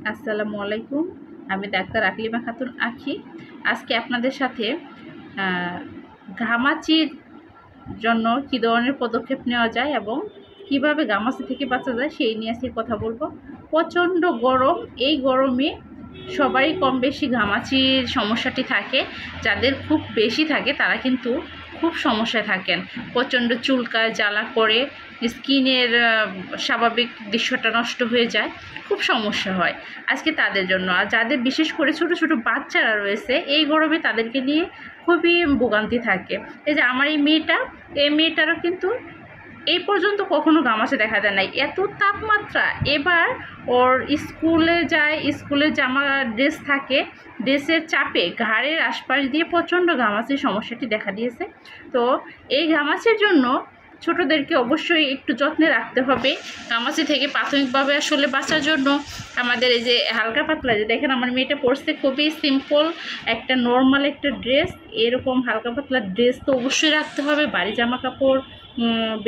আসসালামু আলাইকুম। আমি ডাক্তার আকলিমা খাতুন আখি। আজকে আপনাদের সাথে ঘামাচির জন্য কী ধরনের পদক্ষেপ নেওয়া যায় এবং কিভাবে ঘামাচি থেকে বাঁচা যায় সেই নিয়ে আজকে কথা বলবো। প্রচণ্ড গরম, এই গরমে সবারই কম বেশি ঘামাচির সমস্যাটি থাকে। যাদের খুব বেশি থাকে তারা কিন্তু খুব সমস্যায় থাকেন। প্রচণ্ড চুলকায়, জ্বালা করে, স্কিনের স্বাভাবিক দৃশ্যটা নষ্ট হয়ে যায়, খুব সমস্যা হয় আজকে তাদের জন্য। আর যাদের বিশেষ করে ছোট ছোট বাচ্চারা রয়েছে, এই গরমে তাদেরকে নিয়ে খুবই ভোগান্তি থাকে। এই যে আমার এই মেয়েটারও কিন্তু এই পর্যন্ত কখনো ঘামাচি দেখা দেয় নাই, এত তাপমাত্রা। এবার ওর স্কুলে যায়, স্কুলের জামা ড্রেস থাকে, ড্রেসের চাপে ঘাড়ের আশপাশ দিয়ে প্রচণ্ড ঘামাচির সমস্যাটি দেখা দিয়েছে। তো এই ঘামাচির জন্য ছোটদেরকে অবশ্যই একটু যত্নে রাখতে হবে। ঘামাচি থেকে প্রাথমিকভাবে আসলে বাঁচার জন্য আমাদের এই যে হালকা পাতলা, যে দেখেন আমার মেয়েটা পরছে খুবই সিম্পল একটা নর্মাল একটা ড্রেস, এরকম হালকা পাতলা ড্রেস তো অবশ্যই রাখতে হবে। বাড়ি জামা কাপড়,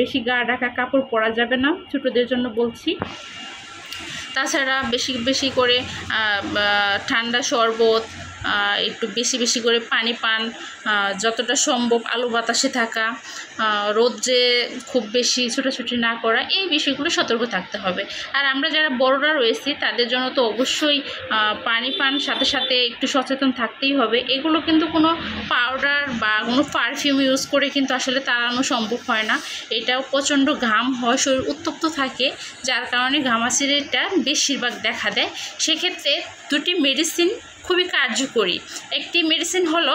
বেশি গা ঢাকা কাপড় পরা যাবে না, ছোটোদের জন্য বলছি। তাছাড়া বেশি বেশি করে ঠান্ডা শরবত, একটু বেশি বেশি করে পানি পান, যতটা সম্ভব আলো বাতাসে থাকা, রোদে খুব বেশি ছোটাছুটি না করা, এই বিষয়গুলো সতর্ক থাকতে হবে। আর আমরা যারা বড়রা রয়েছি তাদের জন্য তো অবশ্যই পানি পান সাথে সাথে একটু সচেতন থাকতেই হবে। এগুলো কিন্তু কোনো পাউডার বা কোনো পারফিউম ইউজ করে কিন্তু আসলে তাড়ানো সম্ভব হয় না। এটাও প্রচণ্ড ঘাম হয়, শরীর উত্তপ্ত থাকে, যার কারণে ঘামাচিটা বেশিরভাগ দেখা দেয়। সেক্ষেত্রে দুটি মেডিসিন খুবই কার্যকরী। একটি মেডিসিন হলো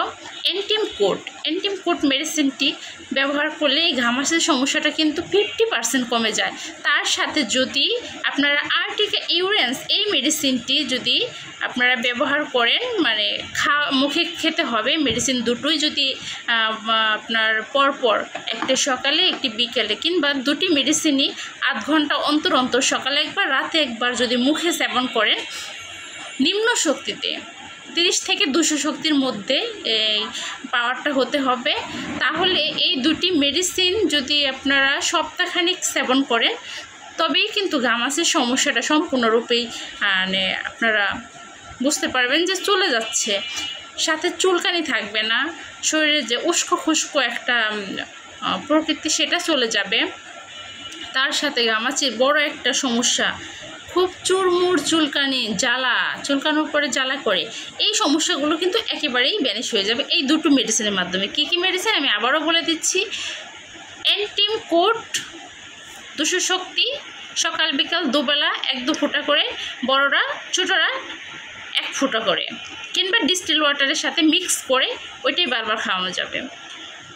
এন্টিমকোট মেডিসিনটি ব্যবহার করলে এই ঘামাচির সমস্যাটা কিন্তু 50% কমে যায়। তার সাথে যদি আপনারা আর্টিকা ইউরেন্স এই মেডিসিনটি যদি আপনারা ব্যবহার করেন, মানে মুখে খেতে হবে মেডিসিন দুটোই, যদি আপনার পরপর একটা সকালে একটি বিকেলে, কিংবা দুটি মেডিসিনই আধ ঘন্টা অন্তর অন্তর, সকালে একবার রাতে একবার যদি মুখে সেবন করেন, নিম্ন শক্তিতে 30 থেকে 200 শক্তির মধ্যে এই পাওয়ারটা হতে হবে। তাহলে এই দুটি মেডিসিন যদি আপনারা সপ্তাহখানিক সেবন করেন, তবেই কিন্তু ঘামাচির সমস্যাটা সম্পূর্ণরূপেই মানে আপনারা বুঝতে পারবেন যে চলে যাচ্ছে। সাথে চুলকানি থাকবে না, শরীরে যে উস্কো খুস্কো একটা প্রকৃতি সেটা চলে যাবে। তার সাথে ঘামাচির বড় একটা সমস্যা, খুব চুরমুর চুলকানি, চুলকানোর পরে জ্বালা করে, এই সমস্যাগুলো কিন্তু একেবারেই ব্যানিশ হয়ে যাবে এই দুটো মেডিসিনের মাধ্যমে। কী কী মেডিসিন আমি আবারও বলে দিচ্ছি। এন্টিমকোট 200 শক্তি, সকাল বিকাল দুবেলা 1-2 ফোঁটা করে, বড়রা ছোটরা 1 ফোঁটা করে, কিংবা ডিস্টিল ওয়াটারের সাথে মিক্স করে ওইটাই বারবার খাওয়ানো যাবে।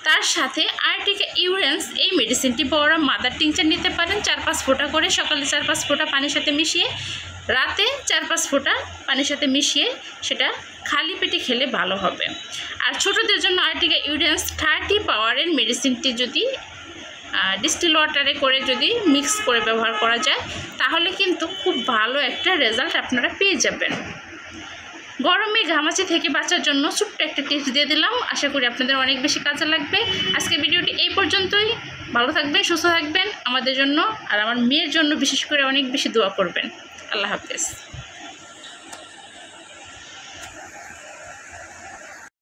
তার সাথে আর্টিকা ইউরেন্স এই মেডিসিনটি বড়রা মাদার টিংচার নিতে পারেন, 4-5 ফোঁটা করে, সকালে 4-5 ফোঁটা পানির সাথে মিশিয়ে, রাতে 4-5 ফোঁটা পানির সাথে মিশিয়ে সেটা খালি পেটে খেলে ভালো হবে। আর ছোটদের জন্য আর্টিকা ইউরেন্স 30 পাওয়ারের মেডিসিনটি যদি ডিস্টিল ওয়াটারে করে যদি মিক্স করে ব্যবহার করা যায়, তাহলে কিন্তু খুব ভালো একটা রেজাল্ট আপনারা পেয়ে যাবেন। গরমে ঘামাচি থেকে বাঁচার জন্য ছোট্ট একটা টিপস দিয়ে দিলাম, আশা করি আপনাদের অনেক বেশি কাজে লাগবে। আজকের ভিডিওটি এই পর্যন্তই। ভালো থাকবেন, সুস্থ থাকবেন, আমাদের জন্য আর আমার মেয়ের জন্য বিশেষ করে অনেক বেশি দোয়া করবেন। আল্লাহ হাফেজ।